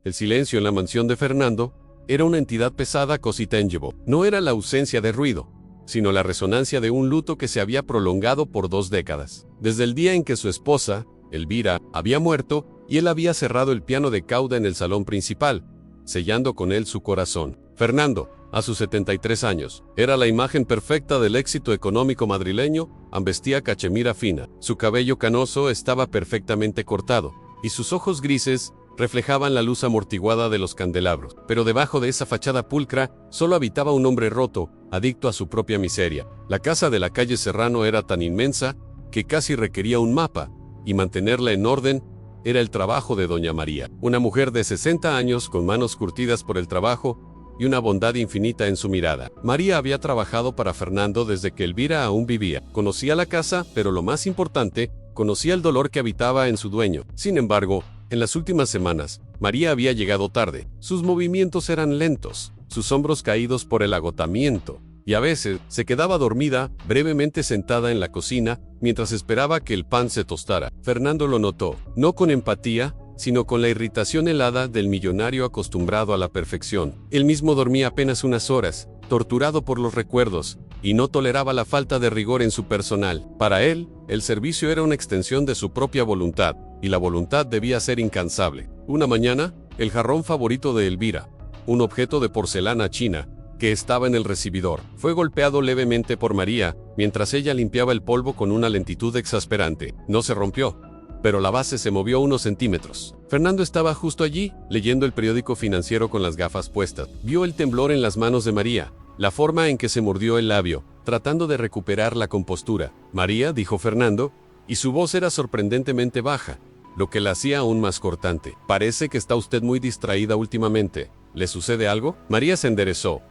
El silencio en la mansión de Fernando era una entidad pesada casi tangible. No era la ausencia de ruido, sino la resonancia de un luto que se había prolongado por 2 décadas. Desde el día en que su esposa, Elvira, había muerto y él había cerrado el piano de cauda en el salón principal, sellando con él su corazón. Fernando, a sus 73 años, era la imagen perfecta del éxito económico madrileño, vestía cachemira fina, su cabello canoso estaba perfectamente cortado, y sus ojos grises reflejaban la luz amortiguada de los candelabros. Pero debajo de esa fachada pulcra solo habitaba un hombre roto, adicto a su propia miseria. La casa de la calle Serrano era tan inmensa que casi requería un mapa, y mantenerla en orden era el trabajo de doña María, una mujer de 60 años con manos curtidas por el trabajo y una bondad infinita en su mirada. María había trabajado para Fernando desde que Elvira aún vivía. Conocía la casa, pero lo más importante, conocía el dolor que habitaba en su dueño. Sin embargo, en las últimas semanas, María había llegado tarde. Sus movimientos eran lentos, sus hombros caídos por el agotamiento, y a veces se quedaba dormida, brevemente sentada en la cocina, mientras esperaba que el pan se tostara. Fernando lo notó, no con empatía, sino con la irritación helada del millonario acostumbrado a la perfección. Él mismo dormía apenas unas horas, torturado por los recuerdos, y no toleraba la falta de rigor en su personal. Para él, el servicio era una extensión de su propia voluntad, y la voluntad debía ser incansable. Una mañana, el jarrón favorito de Elvira, un objeto de porcelana china, que estaba en el recibidor, fue golpeado levemente por María, mientras ella limpiaba el polvo con una lentitud exasperante. No se rompió, pero la base se movió unos centímetros. Fernando estaba justo allí, leyendo el periódico financiero con las gafas puestas. Vio el temblor en las manos de María, la forma en que se mordió el labio, tratando de recuperar la compostura. María, dijo Fernando, y su voz era sorprendentemente baja, lo que la hacía aún más cortante. Parece que está usted muy distraída últimamente. ¿Le sucede algo? María se enderezó,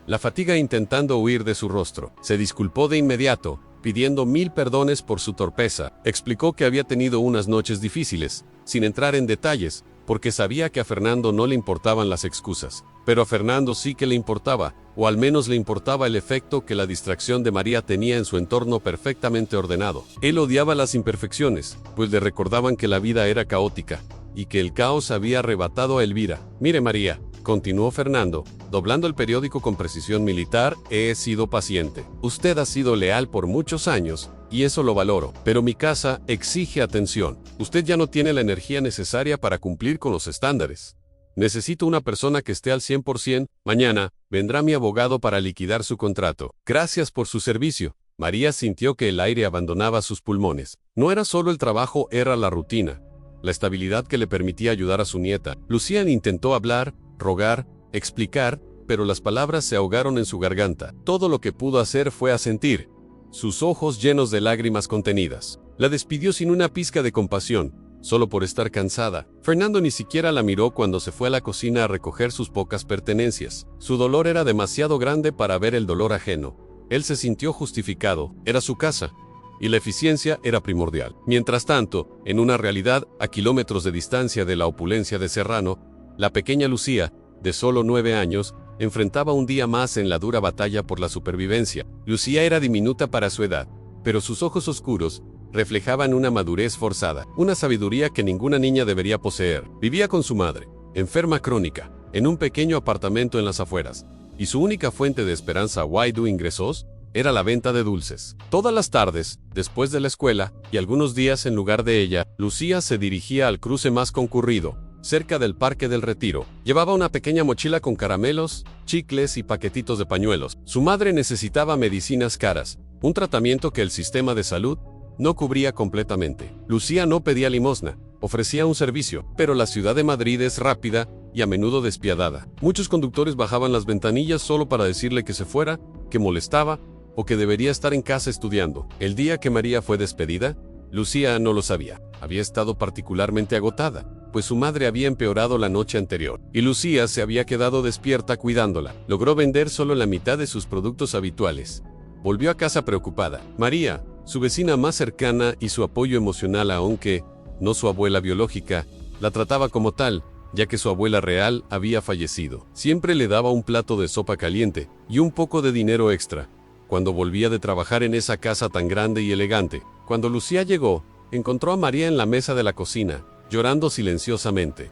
la fatiga intentando huir de su rostro. Se disculpó de inmediato, pidiendo 1000 perdones por su torpeza. Explicó que había tenido unas noches difíciles, sin entrar en detalles, porque sabía que a Fernando no le importaban las excusas. Pero a Fernando sí que le importaba, o al menos le importaba el efecto que la distracción de María tenía en su entorno perfectamente ordenado. Él odiaba las imperfecciones, pues le recordaban que la vida era caótica, y que el caos había arrebatado a Elvira. Mire María, continuó Fernando, doblando el periódico con precisión militar, he sido paciente. Usted ha sido leal por muchos años, y eso lo valoro, pero mi casa exige atención. Usted ya no tiene la energía necesaria para cumplir con los estándares. Necesito una persona que esté al 100%. Mañana vendrá mi abogado para liquidar su contrato. Gracias por su servicio. María sintió que el aire abandonaba sus pulmones. No era solo el trabajo, era la rutina, la estabilidad que le permitía ayudar a su nieta. Lucía intentó hablar, rogar, explicar, pero las palabras se ahogaron en su garganta. Todo lo que pudo hacer fue asentir, sus ojos llenos de lágrimas contenidas. La despidió sin una pizca de compasión, solo por estar cansada. Fernando ni siquiera la miró cuando se fue a la cocina a recoger sus pocas pertenencias. Su dolor era demasiado grande para ver el dolor ajeno. Él se sintió justificado, era su casa, y la eficiencia era primordial. Mientras tanto, en una realidad a kilómetros de distancia de la opulencia de Serrano, la pequeña Lucía, de solo 9 años, enfrentaba un día más en la dura batalla por la supervivencia. Lucía era diminuta para su edad, pero sus ojos oscuros reflejaban una madurez forzada, una sabiduría que ninguna niña debería poseer. Vivía con su madre, enferma crónica, en un pequeño apartamento en las afueras, y su única fuente de esperanza ingresos era la venta de dulces. Todas las tardes, después de la escuela, y algunos días en lugar de ella, Lucía se dirigía al cruce más concurrido, cerca del Parque del Retiro. Llevaba una pequeña mochila con caramelos, chicles y paquetitos de pañuelos. Su madre necesitaba medicinas caras, un tratamiento que el sistema de salud no cubría completamente. Lucía no pedía limosna, ofrecía un servicio, pero la ciudad de Madrid es rápida y a menudo despiadada. Muchos conductores bajaban las ventanillas solo para decirle que se fuera, que molestaba o que debería estar en casa estudiando. El día que María fue despedida, Lucía no lo sabía. Había estado particularmente agotada, pues su madre había empeorado la noche anterior, y Lucía se había quedado despierta cuidándola. Logró vender solo la mitad de sus productos habituales. Volvió a casa preocupada. María, su vecina más cercana y su apoyo emocional, aunque no su abuela biológica, la trataba como tal, ya que su abuela real había fallecido. Siempre le daba un plato de sopa caliente y un poco de dinero extra cuando volvía de trabajar en esa casa tan grande y elegante. Cuando Lucía llegó, encontró a María en la mesa de la cocina, llorando silenciosamente.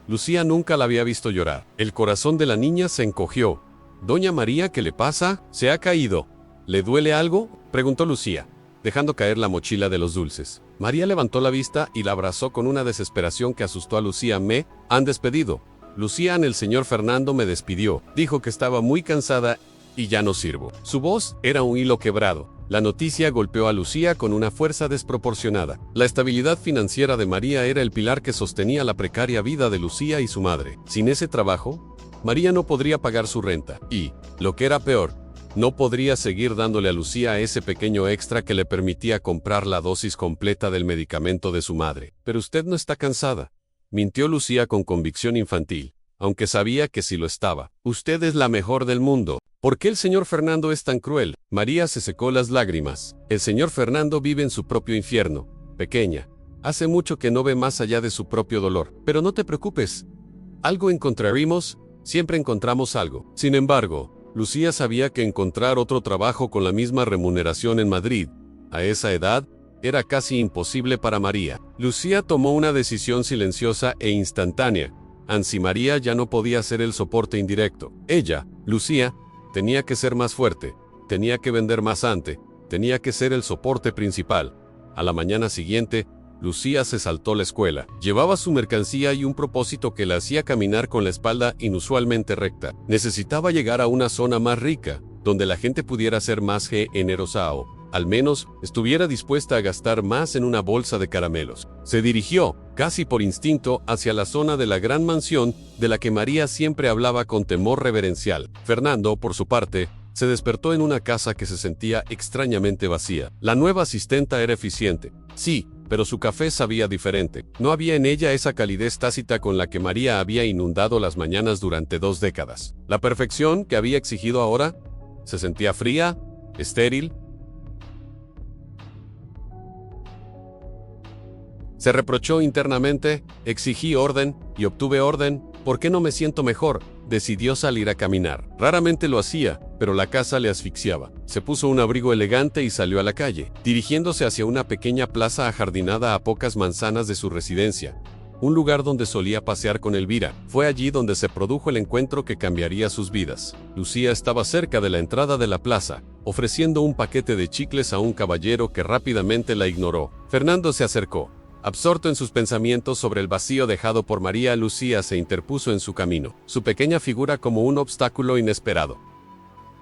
Lucía nunca la había visto llorar. El corazón de la niña se encogió. «Doña María, ¿qué le pasa? ¿Se ha caído? ¿Le duele algo?», preguntó Lucía, dejando caer la mochila de los dulces. María levantó la vista y la abrazó con una desesperación que asustó a Lucía. «Me han despedido. Lucía, el señor Fernando me despidió. Dijo que estaba muy cansada y ya no sirvo». Su voz era un hilo quebrado. La noticia golpeó a Lucía con una fuerza desproporcionada. La estabilidad financiera de María era el pilar que sostenía la precaria vida de Lucía y su madre. Sin ese trabajo, María no podría pagar su renta y, lo que era peor, no podría seguir dándole a Lucía ese pequeño extra que le permitía comprar la dosis completa del medicamento de su madre. «Pero usted no está cansada», mintió Lucía con convicción infantil, aunque sabía que sí lo estaba. «Usted es la mejor del mundo. ¿Por qué el señor Fernando es tan cruel?». María se secó las lágrimas. «El señor Fernando vive en su propio infierno, pequeña. Hace mucho que no ve más allá de su propio dolor. Pero no te preocupes. Algo encontraremos, siempre encontramos algo». Sin embargo, Lucía sabía que encontrar otro trabajo con la misma remuneración en Madrid, a esa edad, era casi imposible para María. Lucía tomó una decisión silenciosa e instantánea. Ansi María ya no podía ser el soporte indirecto. Ella, Lucía, tenía que ser más fuerte, tenía que vender más antes, tenía que ser el soporte principal. A la mañana siguiente, Lucía se saltó la escuela. Llevaba su mercancía y un propósito que la hacía caminar con la espalda inusualmente recta. Necesitaba llegar a una zona más rica, donde la gente pudiera ser más generosa o, al menos, estuviera dispuesta a gastar más en una bolsa de caramelos. Se dirigió, casi por instinto, hacia la zona de la gran mansión de la que María siempre hablaba con temor reverencial. Fernando, por su parte, se despertó en una casa que se sentía extrañamente vacía. La nueva asistenta era eficiente, sí, pero su café sabía diferente. No había en ella esa calidez tácita con la que María había inundado las mañanas durante 2 décadas. La perfección que había exigido ahora se sentía fría, estéril. Se reprochó internamente, exigí orden y obtuve orden. ¿Por qué no me siento mejor? Decidió salir a caminar. Raramente lo hacía, pero la casa le asfixiaba. Se puso un abrigo elegante y salió a la calle, dirigiéndose hacia una pequeña plaza ajardinada a pocas manzanas de su residencia, un lugar donde solía pasear con Elvira. Fue allí donde se produjo el encuentro que cambiaría sus vidas. Lucía estaba cerca de la entrada de la plaza, ofreciendo un paquete de chicles a un caballero que rápidamente la ignoró. Fernando se acercó. Absorto en sus pensamientos sobre el vacío dejado por María, Lucía se interpuso en su camino, su pequeña figura como un obstáculo inesperado.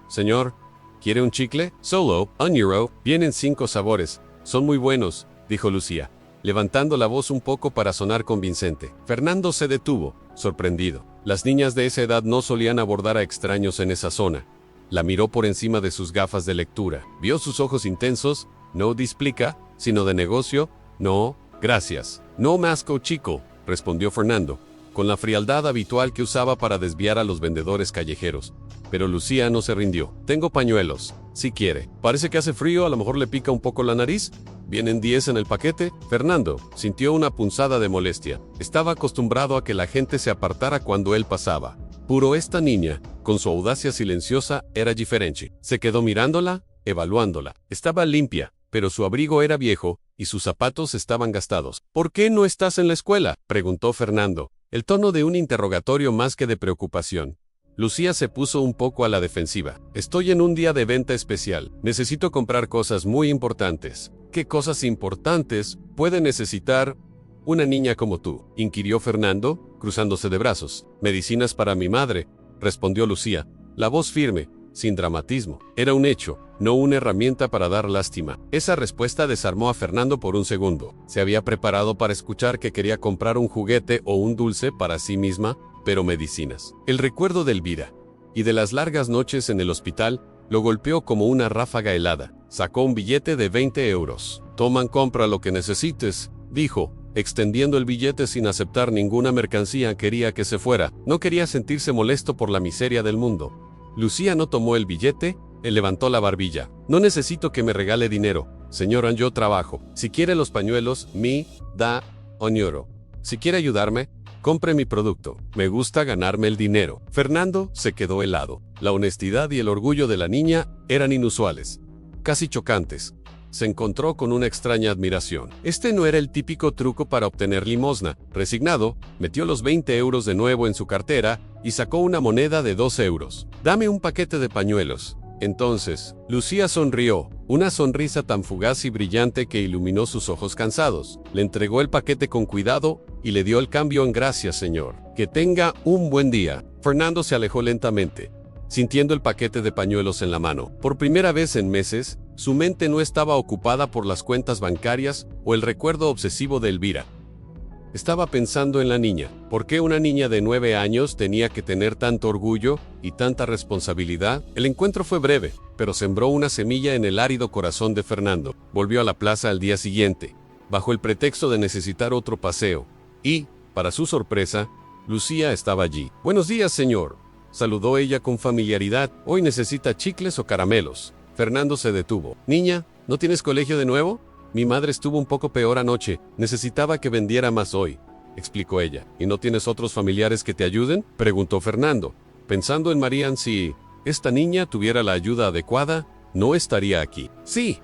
«Señor, ¿quiere un chicle? Solo, €1. Vienen 5 sabores. Son muy buenos», dijo Lucía, levantando la voz un poco para sonar convincente. Fernando se detuvo, sorprendido. Las niñas de esa edad no solían abordar a extraños en esa zona. La miró por encima de sus gafas de lectura. Vio sus ojos intensos, no de explica, sino de negocio. «No, gracias». «No masco, chico», respondió Fernando, con la frialdad habitual que usaba para desviar a los vendedores callejeros. Pero Lucía no se rindió. «Tengo pañuelos, si quiere. Parece que hace frío, a lo mejor le pica un poco la nariz. ¿Vienen 10 en el paquete?» Fernando sintió una punzada de molestia. Estaba acostumbrado a que la gente se apartara cuando él pasaba. Pero esta niña, con su audacia silenciosa, era diferente. Se quedó mirándola, evaluándola. Estaba limpia, pero su abrigo era viejo y sus zapatos estaban gastados. «¿Por qué no estás en la escuela?», preguntó Fernando, el tono de un interrogatorio más que de preocupación. Lucía se puso un poco a la defensiva. «Estoy en un día de venta especial. Necesito comprar cosas muy importantes». «¿Qué cosas importantes puede necesitar una niña como tú?», inquirió Fernando, cruzándose de brazos. «Medicinas para mi madre», respondió Lucía, la voz firme, sin dramatismo. Era un hecho, no una herramienta para dar lástima. Esa respuesta desarmó a Fernando por un segundo. Se había preparado para escuchar que quería comprar un juguete o un dulce para sí misma, pero medicinas. El recuerdo de Elvira y de las largas noches en el hospital lo golpeó como una ráfaga helada. Sacó un billete de €20. «Toman, compra lo que necesites», dijo, extendiendo el billete sin aceptar ninguna mercancía. Quería que se fuera. No quería sentirse molesto por la miseria del mundo. Lucía no tomó el billete, él levantó la barbilla. «No necesito que me regale dinero, señora, yo trabajo. Si quiere los pañuelos, me da €1. Si quiere ayudarme, compre mi producto. Me gusta ganarme el dinero». Fernando se quedó helado. La honestidad y el orgullo de la niña eran inusuales, casi chocantes. se encontró con una extraña admiración. Este no era el típico truco para obtener limosna. Resignado, metió los 20 euros de nuevo en su cartera y sacó una moneda de 2 euros. «Dame un paquete de pañuelos». Entonces, Lucía sonrió, una sonrisa tan fugaz y brillante que iluminó sus ojos cansados. Le entregó el paquete con cuidado y le dio el cambio en «Gracias, señor. Que tenga un buen día». Fernando se alejó lentamente, sintiendo el paquete de pañuelos en la mano. Por primera vez en meses, su mente no estaba ocupada por las cuentas bancarias o el recuerdo obsesivo de Elvira. Estaba pensando en la niña. ¿Por qué una niña de 9 años tenía que tener tanto orgullo y tanta responsabilidad? El encuentro fue breve, pero sembró una semilla en el árido corazón de Fernando. Volvió a la plaza al día siguiente, bajo el pretexto de necesitar otro paseo. Y, para su sorpresa, Lucía estaba allí. «Buenos días, señor», saludó ella con familiaridad. «Hoy necesita chicles o caramelos». Fernando se detuvo. «Niña, ¿no tienes colegio de nuevo? Mi madre estuvo un poco peor anoche. Necesitaba que vendiera más hoy», explicó ella. «¿Y no tienes otros familiares que te ayuden?», preguntó Fernando. Pensando en Marian, si esta niña tuviera la ayuda adecuada, no estaría aquí. «Sí,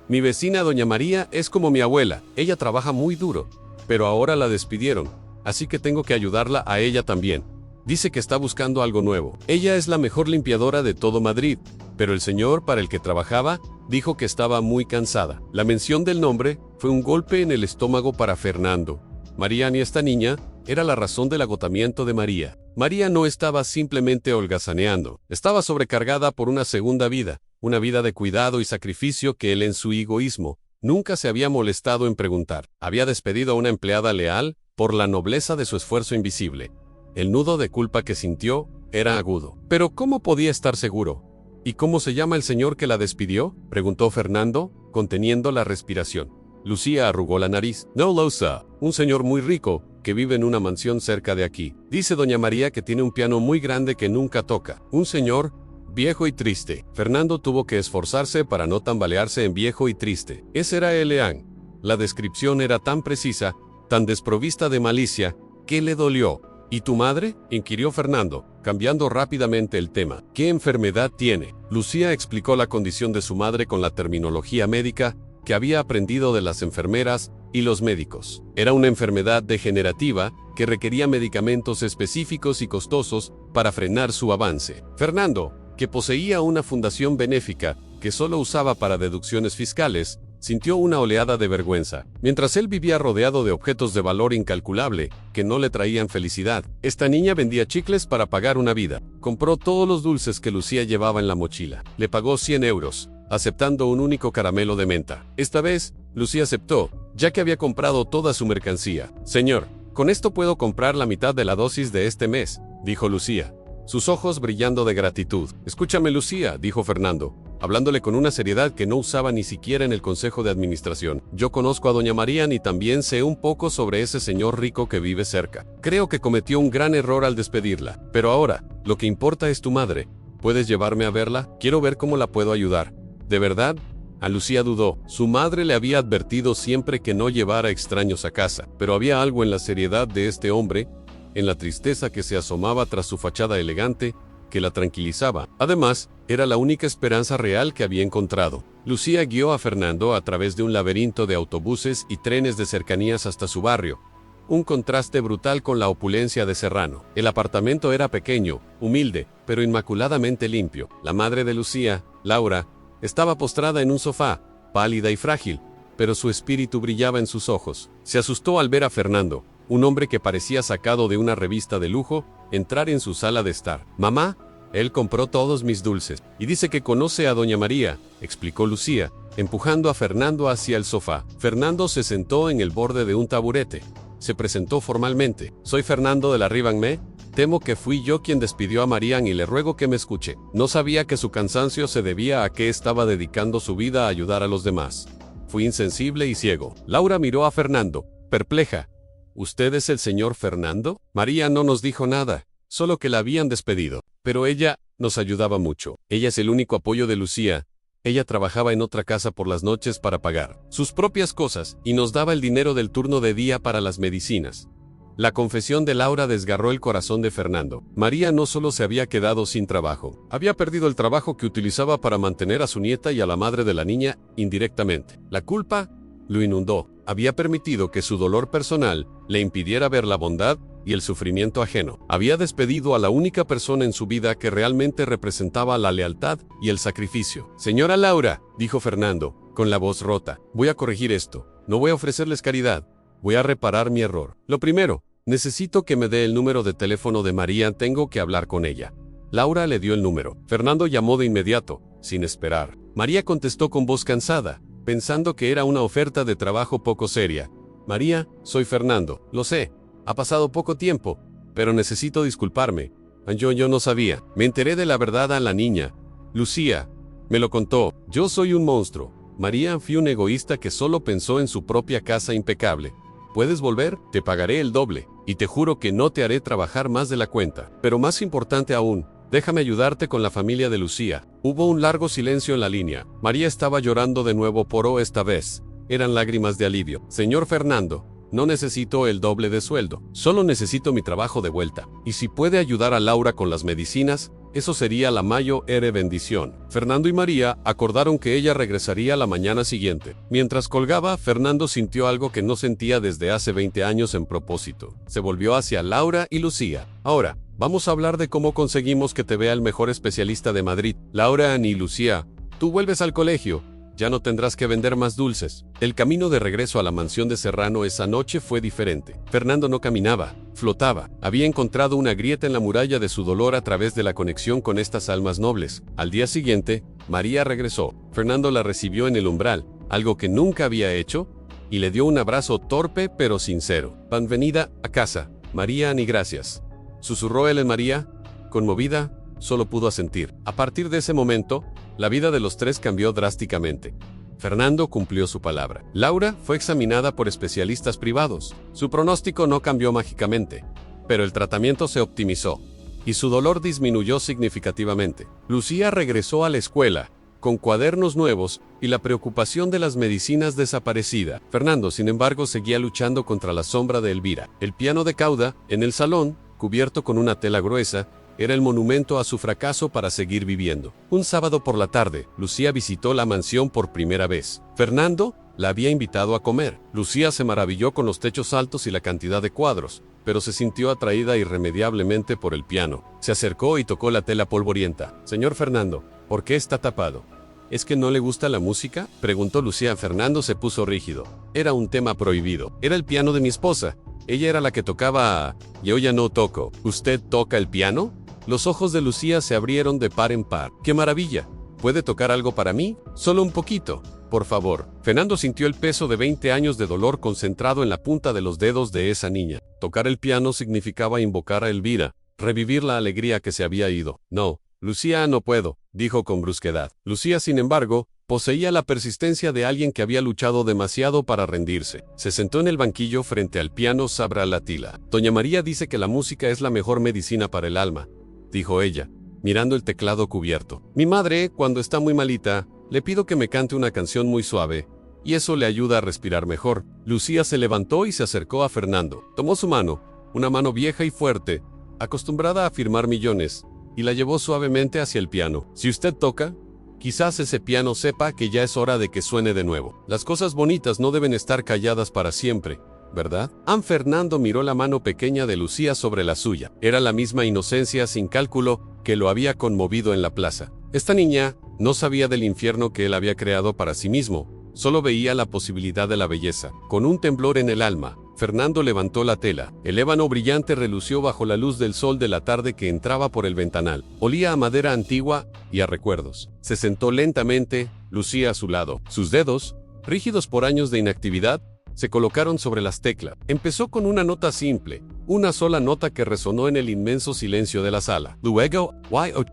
mi vecina doña María es como mi abuela. Ella trabaja muy duro, pero ahora la despidieron, así que tengo que ayudarla a ella también. Dice que está buscando algo nuevo. Ella es la mejor limpiadora de todo Madrid, pero el señor para el que trabajaba dijo que estaba muy cansada». La mención del nombre fue un golpe en el estómago para Fernando. Marian y esta niña era la razón del agotamiento de María. María no estaba simplemente holgazaneando, estaba sobrecargada por una segunda vida, una vida de cuidado y sacrificio que él en su egoísmo nunca se había molestado en preguntar. Había despedido a una empleada leal por la nobleza de su esfuerzo invisible. El nudo de culpa que sintió era agudo. Pero ¿cómo podía estar seguro? «¿Y cómo se llama el señor que la despidió?», preguntó Fernando, conteniendo la respiración. Lucía arrugó la nariz. «No lo sé. Un señor muy rico, que vive en una mansión cerca de aquí. Dice doña María que tiene un piano muy grande que nunca toca. Un señor viejo y triste». Fernando tuvo que esforzarse para no tambalearse en viejo y triste. Ese era Eleán. La descripción era tan precisa, tan desprovista de malicia, que le dolió. «¿Y tu madre?», inquirió Fernando, cambiando rápidamente el tema. «¿Qué enfermedad tiene?». Lucía explicó la condición de su madre con la terminología médica que había aprendido de las enfermeras y los médicos. Era una enfermedad degenerativa que requería medicamentos específicos y costosos para frenar su avance. Fernando, que poseía una fundación benéfica que solo usaba para deducciones fiscales, sintió una oleada de vergüenza. Mientras él vivía rodeado de objetos de valor incalculable que no le traían felicidad, esta niña vendía chicles para pagar una vida. Compró todos los dulces que Lucía llevaba en la mochila. Le pagó 100 euros, aceptando un único caramelo de menta. Esta vez, Lucía aceptó, ya que había comprado toda su mercancía. «Señor, con esto puedo comprar la mitad de la dosis de este mes», dijo Lucía, sus ojos brillando de gratitud. «Escúchame, Lucía», dijo Fernando, hablándole con una seriedad que no usaba ni siquiera en el consejo de administración. «Yo conozco a doña Marian y también sé un poco sobre ese señor rico que vive cerca. Creo que cometió un gran error al despedirla. Pero ahora, lo que importa es tu madre. ¿Puedes llevarme a verla? Quiero ver cómo la puedo ayudar». «¿De verdad?». A Lucía dudó. Su madre le había advertido siempre que no llevara extraños a casa, pero había algo en la seriedad de este hombre, en la tristeza que se asomaba tras su fachada elegante, que la tranquilizaba. Además, era la única esperanza real que había encontrado. Lucía guió a Fernando a través de un laberinto de autobuses y trenes de cercanías hasta su barrio, un contraste brutal con la opulencia de Serrano. El apartamento era pequeño, humilde, pero inmaculadamente limpio. La madre de Lucía, Laura, estaba postrada en un sofá, pálida y frágil, pero su espíritu brillaba en sus ojos. Se asustó al ver a Fernando, un hombre que parecía sacado de una revista de lujo, entrar en su sala de estar. «Mamá, él compró todos mis dulces y dice que conoce a doña María», explicó Lucía, empujando a Fernando hacia el sofá. Fernando se sentó en el borde de un taburete. Se presentó formalmente. «Soy Fernando de la Rivanme. Temo que fui yo quien despidió a Marian y le ruego que me escuche». No sabía que su cansancio se debía a que estaba dedicando su vida a ayudar a los demás. «Fui insensible y ciego». Laura miró a Fernando, perpleja. «¿Usted es el señor Fernando?». María no nos dijo nada, solo que la habían despedido. Pero ella nos ayudaba mucho. Ella es el único apoyo de Lucía. Ella trabajaba en otra casa por las noches para pagar sus propias cosas y nos daba el dinero del turno de día para las medicinas. La confesión de Laura desgarró el corazón de Fernando. María no solo se había quedado sin trabajo, había perdido el trabajo que utilizaba para mantener a su nieta y a la madre de la niña indirectamente. La culpa lo inundó. Había permitido que su dolor personal le impidiera ver la bondad y el sufrimiento ajeno. Había despedido a la única persona en su vida que realmente representaba la lealtad y el sacrificio. Señora Laura, dijo Fernando, con la voz rota, voy a corregir esto. No voy a ofrecerles caridad. Voy a reparar mi error. Lo primero, necesito que me dé el número de teléfono de María. Tengo que hablar con ella. Laura le dio el número. Fernando llamó de inmediato, sin esperar. María contestó con voz cansada, pensando que era una oferta de trabajo poco seria. María, soy Fernando. Lo sé. Ha pasado poco tiempo, pero necesito disculparme. Yo no sabía. Me enteré de la verdad a la niña. Lucía me lo contó. Yo soy un monstruo. María, fui un egoísta que solo pensó en su propia casa impecable. ¿Puedes volver? Te pagaré el doble. Y te juro que no te haré trabajar más de la cuenta. Pero más importante aún, déjame ayudarte con la familia de Lucía. Hubo un largo silencio en la línea. María estaba llorando de nuevo esta vez. Eran lágrimas de alivio. Señor Fernando, no necesito el doble de sueldo. Solo necesito mi trabajo de vuelta. Y si puede ayudar a Laura con las medicinas, eso sería la mayor bendición. Fernando y María acordaron que ella regresaría la mañana siguiente. Mientras colgaba, Fernando sintió algo que no sentía desde hace 20 años en propósito. Se volvió hacia Laura y Lucía. Ahora, vamos a hablar de cómo conseguimos que te vea el mejor especialista de Madrid. Laura y Lucía, tú vuelves al colegio. Ya no tendrás que vender más dulces. El camino de regreso a la mansión de Serrano esa noche fue diferente. Fernando no caminaba, flotaba. Había encontrado una grieta en la muralla de su dolor a través de la conexión con estas almas nobles. Al día siguiente, María regresó. Fernando la recibió en el umbral, algo que nunca había hecho, y le dio un abrazo torpe pero sincero. Bienvenida a casa, María, ni gracias. Susurró él en María, conmovida, solo pudo asentir. A partir de ese momento, la vida de los tres cambió drásticamente. Fernando cumplió su palabra. Laura fue examinada por especialistas privados. Su pronóstico no cambió mágicamente, pero el tratamiento se optimizó y su dolor disminuyó significativamente. Lucía regresó a la escuela, con cuadernos nuevos y la preocupación de las medicinas desaparecida. Fernando, sin embargo, seguía luchando contra la sombra de Elvira. El piano de cauda, en el salón, cubierto con una tela gruesa, era el monumento a su fracaso para seguir viviendo. Un sábado por la tarde, Lucía visitó la mansión por primera vez. Fernando la había invitado a comer. Lucía se maravilló con los techos altos y la cantidad de cuadros, pero se sintió atraída irremediablemente por el piano. Se acercó y tocó la tela polvorienta. Señor Fernando, ¿por qué está tapado? ¿Es que no le gusta la música?, preguntó Lucía. Fernando se puso rígido. Era un tema prohibido. Era el piano de mi esposa. Ella era la que tocaba. Yo ya no toco. ¿Usted toca el piano? Los ojos de Lucía se abrieron de par en par. ¡Qué maravilla! ¿Puede tocar algo para mí? Solo un poquito, por favor. Fernando sintió el peso de 20 años de dolor concentrado en la punta de los dedos de esa niña. Tocar el piano significaba invocar a Elvira, revivir la alegría que se había ido. No, Lucía, no puedo, dijo con brusquedad. Lucía, sin embargo, poseía la persistencia de alguien que había luchado demasiado para rendirse. Se sentó en el banquillo frente al piano Sabralatila. Doña María dice que la música es la mejor medicina para el alma, dijo ella, mirando el teclado cubierto. Mi madre, cuando está muy malita, le pido que me cante una canción muy suave, y eso le ayuda a respirar mejor. Lucía se levantó y se acercó a Fernando. Tomó su mano, una mano vieja y fuerte, acostumbrada a firmar millones, y la llevó suavemente hacia el piano. Si usted toca, quizás ese piano sepa que ya es hora de que suene de nuevo. Las cosas bonitas no deben estar calladas para siempre, ¿verdad? Fernando miró la mano pequeña de Lucía sobre la suya. Era la misma inocencia sin cálculo que lo había conmovido en la plaza. Esta niña no sabía del infierno que él había creado para sí mismo, solo veía la posibilidad de la belleza. Con un temblor en el alma, Fernando levantó la tela. El ébano brillante relució bajo la luz del sol de la tarde que entraba por el ventanal. Olía a madera antigua y a recuerdos. Se sentó lentamente, Lucía a su lado. Sus dedos, rígidos por años de inactividad, se colocaron sobre las teclas. Empezó con una nota simple, una sola nota que resonó en el inmenso silencio de la sala. Luego,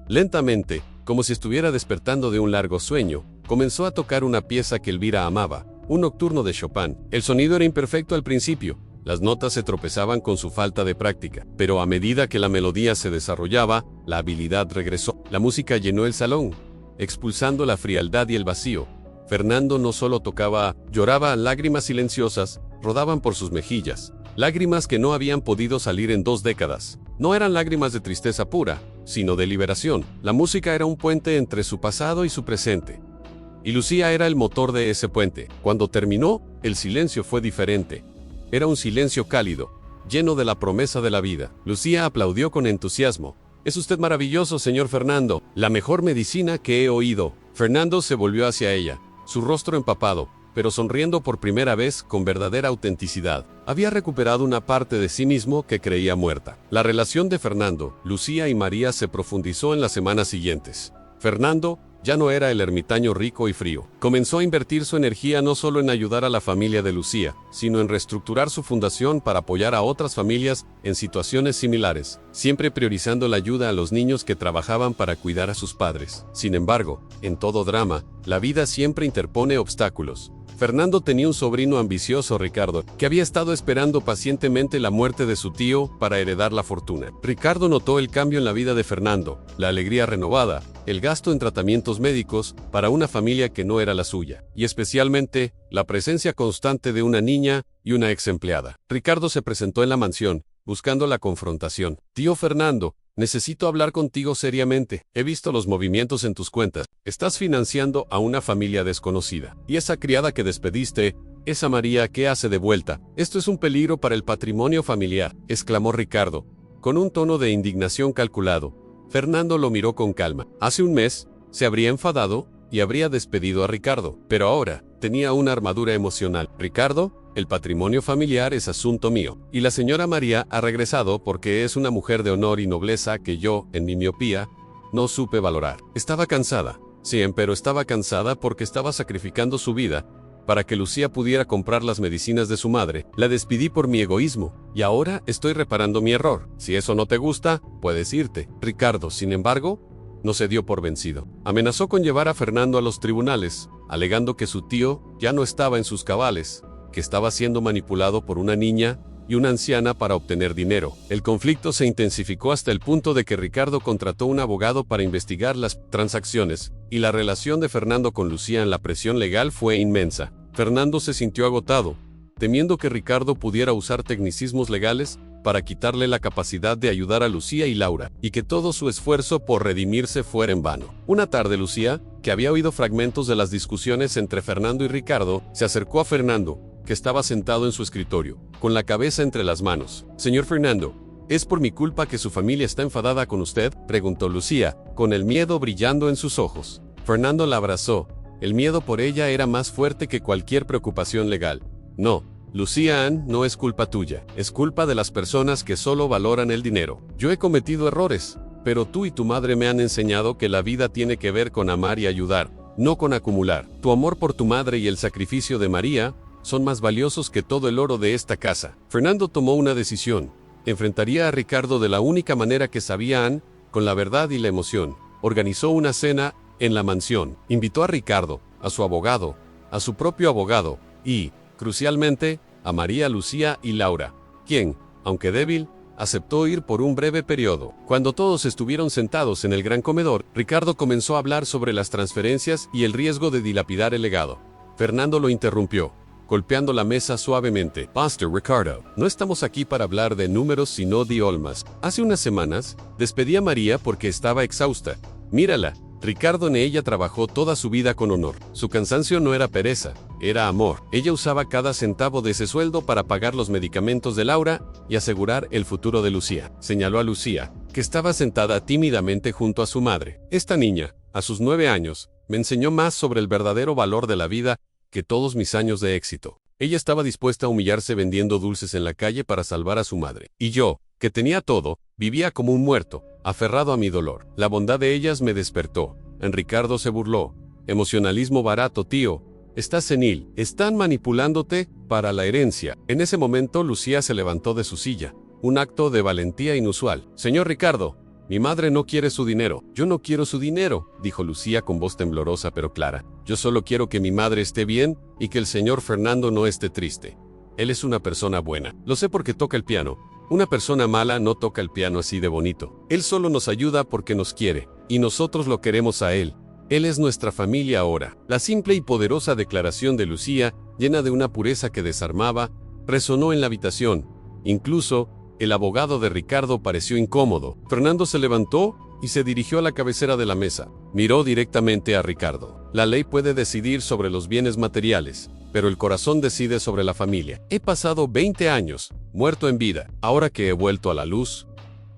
lentamente, como si estuviera despertando de un largo sueño, comenzó a tocar una pieza que Elvira amaba, un nocturno de Chopin. El sonido era imperfecto al principio, las notas se tropezaban con su falta de práctica, pero a medida que la melodía se desarrollaba, la habilidad regresó. La música llenó el salón, expulsando la frialdad y el vacío. Fernando no solo tocaba, lloraba, lágrimas silenciosas rodaban por sus mejillas. Lágrimas que no habían podido salir en 2 décadas. No eran lágrimas de tristeza pura, sino de liberación. La música era un puente entre su pasado y su presente. Y Lucía era el motor de ese puente. Cuando terminó, el silencio fue diferente. Era un silencio cálido, lleno de la promesa de la vida. Lucía aplaudió con entusiasmo. «Es usted maravilloso, señor Fernando, la mejor medicina que he oído». Fernando se volvió hacia ella, su rostro empapado, pero sonriendo por primera vez con verdadera autenticidad. Había recuperado una parte de sí mismo que creía muerta. La relación de Fernando, Lucía y María se profundizó en las semanas siguientes. Fernando ya no era el ermitaño rico y frío. Comenzó a invertir su energía no solo en ayudar a la familia de Lucía, sino en reestructurar su fundación para apoyar a otras familias en situaciones similares, siempre priorizando la ayuda a los niños que trabajaban para cuidar a sus padres. Sin embargo, en todo drama, la vida siempre interpone obstáculos. Fernando tenía un sobrino ambicioso, Ricardo, que había estado esperando pacientemente la muerte de su tío para heredar la fortuna. Ricardo notó el cambio en la vida de Fernando, la alegría renovada, el gasto en tratamientos médicos para una familia que no era la suya, y especialmente la presencia constante de una niña y una ex empleada. Ricardo se presentó en la mansión, buscando la confrontación. «Tío Fernando, necesito hablar contigo seriamente. He visto los movimientos en tus cuentas. Estás financiando a una familia desconocida. Y esa criada que despediste, esa María, ¿qué hace de vuelta? Esto es un peligro para el patrimonio familiar», exclamó Ricardo, con un tono de indignación calculado. Fernando lo miró con calma. Hace un mes, se habría enfadado y habría despedido a Ricardo, pero ahora tenía una armadura emocional. «Ricardo, el patrimonio familiar es asunto mío. Y la señora María ha regresado porque es una mujer de honor y nobleza que yo, en mi miopía, no supe valorar. Estaba cansada. Sí, pero estaba cansada porque estaba sacrificando su vida para que Lucía pudiera comprar las medicinas de su madre. La despedí por mi egoísmo, y ahora estoy reparando mi error. Si eso no te gusta, puedes irte». Ricardo, sin embargo, no se dio por vencido. Amenazó con llevar a Fernando a los tribunales, alegando que su tío ya no estaba en sus cabales, que estaba siendo manipulado por una niña y una anciana para obtener dinero. El conflicto se intensificó hasta el punto de que Ricardo contrató un abogado para investigar las transacciones, y la relación de Fernando con Lucía en la presión legal fue inmensa. Fernando se sintió agotado, temiendo que Ricardo pudiera usar tecnicismos legales para quitarle la capacidad de ayudar a Lucía y Laura, y que todo su esfuerzo por redimirse fuera en vano. Una tarde Lucía, que había oído fragmentos de las discusiones entre Fernando y Ricardo, se acercó a Fernando, que estaba sentado en su escritorio, con la cabeza entre las manos. «Señor Fernando, ¿es por mi culpa que su familia está enfadada con usted?», preguntó Lucía, con el miedo brillando en sus ojos. Fernando la abrazó. El miedo por ella era más fuerte que cualquier preocupación legal. «No, Lucía Ann, no es culpa tuya. Es culpa de las personas que solo valoran el dinero. Yo he cometido errores, pero tú y tu madre me han enseñado que la vida tiene que ver con amar y ayudar, no con acumular. Tu amor por tu madre y el sacrificio de María son más valiosos que todo el oro de esta casa». Fernando tomó una decisión. Enfrentaría a Ricardo de la única manera que sabía Ann, con la verdad y la emoción. Organizó una cena en la mansión. Invitó a Ricardo, a su abogado, a su propio abogado y, crucialmente, a María, Lucía y Laura, quien, aunque débil, aceptó ir por un breve periodo. Cuando todos estuvieron sentados en el gran comedor, Ricardo comenzó a hablar sobre las transferencias y el riesgo de dilapidar el legado. Fernando lo interrumpió, golpeando la mesa suavemente. «Pastor Ricardo, no estamos aquí para hablar de números sino de almas. Hace unas semanas, despedí a María porque estaba exhausta. Mírala». Ricardo en ella trabajó toda su vida con honor. Su cansancio no era pereza, era amor. Ella usaba cada centavo de ese sueldo para pagar los medicamentos de Laura y asegurar el futuro de Lucía. Señaló a Lucía, que estaba sentada tímidamente junto a su madre. «Esta niña, a sus 9 años, me enseñó más sobre el verdadero valor de la vida que todos mis años de éxito. Ella estaba dispuesta a humillarse vendiendo dulces en la calle para salvar a su madre. Y yo, que tenía todo, vivía como un muerto, aferrado a mi dolor. La bondad de ellas me despertó». Ricardo se burló. «Emocionalismo barato, tío. Estás senil. Están manipulándote para la herencia». En ese momento Lucía se levantó de su silla, un acto de valentía inusual. «Señor Ricardo, mi madre no quiere su dinero». «Yo no quiero su dinero», dijo Lucía con voz temblorosa pero clara. «Yo solo quiero que mi madre esté bien y que el señor Fernando no esté triste. Él es una persona buena. Lo sé porque toca el piano. Una persona mala no toca el piano así de bonito. Él solo nos ayuda porque nos quiere, y nosotros lo queremos a él. Él es nuestra familia ahora». La simple y poderosa declaración de Lucía, llena de una pureza que desarmaba, resonó en la habitación, Incluso, el abogado de Ricardo pareció incómodo. Fernando se levantó y se dirigió a la cabecera de la mesa. Miró directamente a Ricardo. La ley puede decidir sobre los bienes materiales, pero el corazón decide sobre la familia. He pasado 20 años, muerto en vida. Ahora que he vuelto a la luz,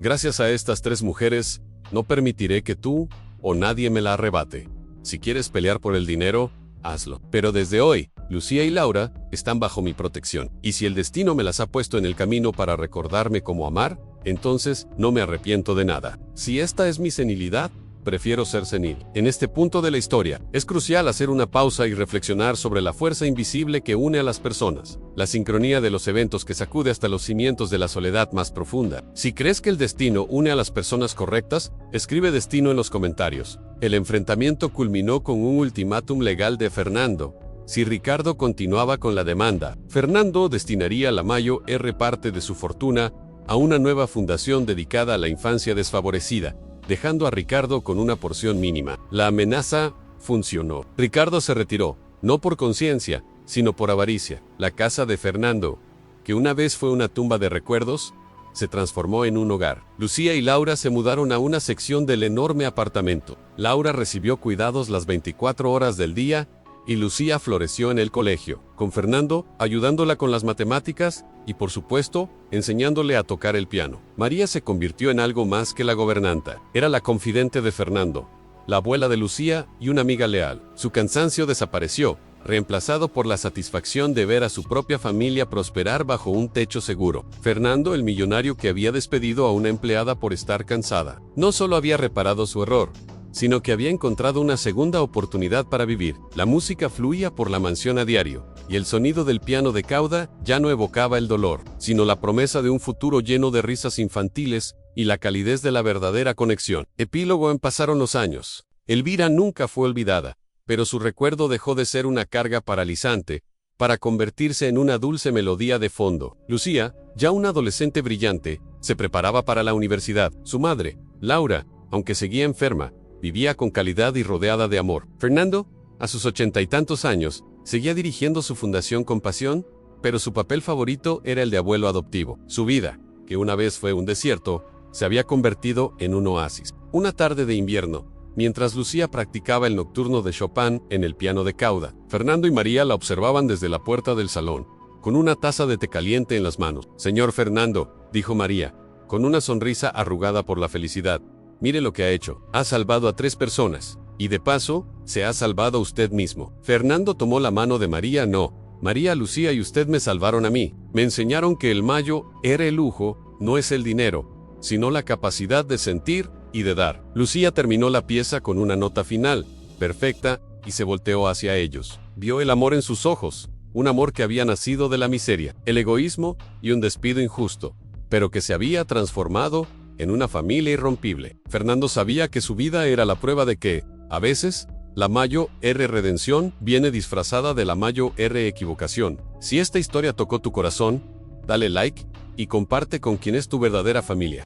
gracias a estas 3 mujeres, no permitiré que tú o nadie me la arrebate. Si quieres pelear por el dinero, hazlo. Pero desde hoy, Lucía y Laura están bajo mi protección. Y si el destino me las ha puesto en el camino para recordarme cómo amar, entonces no me arrepiento de nada. Si esta es mi senilidad, prefiero ser senil. En este punto de la historia, es crucial hacer una pausa y reflexionar sobre la fuerza invisible que une a las personas, la sincronía de los eventos que sacude hasta los cimientos de la soledad más profunda. Si crees que el destino une a las personas correctas, escribe destino en los comentarios. El enfrentamiento culminó con un ultimátum legal de Fernando. Si Ricardo continuaba con la demanda, Fernando destinaría la Mayo R parte de su fortuna a una nueva fundación dedicada a la infancia desfavorecida, dejando a Ricardo con una porción mínima. La amenaza funcionó. Ricardo se retiró, no por conciencia, sino por avaricia. La casa de Fernando, que una vez fue una tumba de recuerdos, se transformó en un hogar. Lucía y Laura se mudaron a una sección del enorme apartamento. Laura recibió cuidados las 24 horas del día y Lucía floreció en el colegio, con Fernando ayudándola con las matemáticas y, por supuesto, enseñándole a tocar el piano. María se convirtió en algo más que la gobernanta. Era la confidente de Fernando, la abuela de Lucía y una amiga leal. Su cansancio desapareció, reemplazado por la satisfacción de ver a su propia familia prosperar bajo un techo seguro. Fernando, el millonario que había despedido a una empleada por estar cansada, no solo había reparado su error, sino que había encontrado una segunda oportunidad para vivir. La música fluía por la mansión a diario, y el sonido del piano de cauda ya no evocaba el dolor, sino la promesa de un futuro lleno de risas infantiles y la calidez de la verdadera conexión. Epílogo. Pasaron los años. Elvira nunca fue olvidada, pero su recuerdo dejó de ser una carga paralizante para convertirse en una dulce melodía de fondo. Lucía, ya una adolescente brillante, se preparaba para la universidad. Su madre, Laura, aunque seguía enferma, vivía con calidad y rodeada de amor. Fernando, a sus 80 y tantos años, seguía dirigiendo su fundación con pasión, pero su papel favorito era el de abuelo adoptivo. Su vida, que una vez fue un desierto, se había convertido en un oasis. Una tarde de invierno, mientras Lucía practicaba el nocturno de Chopin en el piano de cauda, Fernando y María la observaban desde la puerta del salón, con una taza de té caliente en las manos. «Señor Fernando», dijo María, con una sonrisa arrugada por la felicidad, «mire lo que ha hecho. Ha salvado a 3 personas. Y de paso, se ha salvado a usted mismo». Fernando tomó la mano de María. «No, María, Lucía y usted me salvaron a mí. Me enseñaron que el Mayo era el lujo, no es el dinero, sino la capacidad de sentir y de dar». Lucía terminó la pieza con una nota final, perfecta, y se volteó hacia ellos. Vio el amor en sus ojos, un amor que había nacido de la miseria, el egoísmo y un despido injusto, pero que se había transformado en una familia irrompible. Fernando sabía que su vida era la prueba de que, a veces, la Mayo R redención viene disfrazada de la Mayo R equivocación. Si esta historia tocó tu corazón, dale like y comparte con quien es tu verdadera familia.